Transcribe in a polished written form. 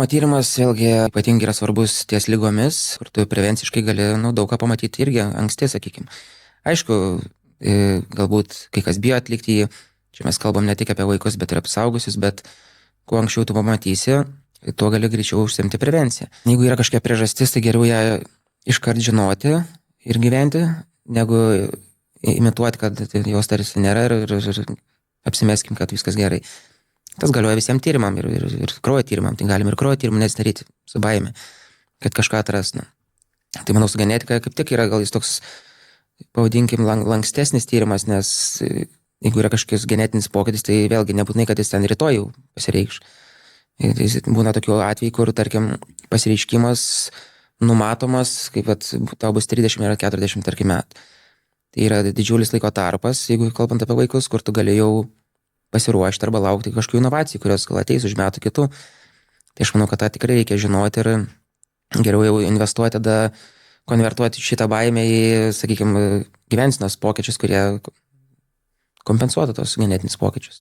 genomo tyrimas vėlgi ypatingai yra svarbus ties ligomis, kur tu prevenciškai gali daug ką pamatyti irgi anksti, sakykim. Aišku, galbūt kai kas bijo atlikti jį, čia mes kalbam ne tik apie vaikus, bet ir apie suaugusius, bet kuo anksčiau tu pamatysi, tuo gali greičiau užsiimti prevenciją. Jeigu yra kažkokia priežastis, tai geriau ją iškart žinoti ir gyventi, negu imituoti, kad jos tarsi nėra ir apsimeskim, kad viskas gerai. Tas galioja visiems tyrimam ir kraujo tyrimam, tai galim ir kraujo tyrimų nesidaryti su baime, kad kažką atrasnu. Tai manau, su genetika kaip tik yra gal jis toks, pavadinkim, lankstesnis tyrimas, nes jeigu yra kažkokios genetinis pokytis, tai vėlgi nebūtinai, kad jis ten rytoj jau pasireikš. Būna tokių atvejų, kur, tarkim, pasireiškimas numatomas, kaip tau bus 30 ar 40, tarkim, metų. Tai yra didžiulis laiko tarpas, jeigu kalbant apie vaikus, kur tu gali jau pasiruošti arba laukti kažkokių inovacijų, kurios gal ateis už metų kitų. Tai aš manau, kad tą tikrai reikia žinoti ir geriau jau investuoti, tada konvertuoti šitą baimę į, sakykime, gyvensenos pokyčius, kurie kompensuotų tos genetinius pokyčius.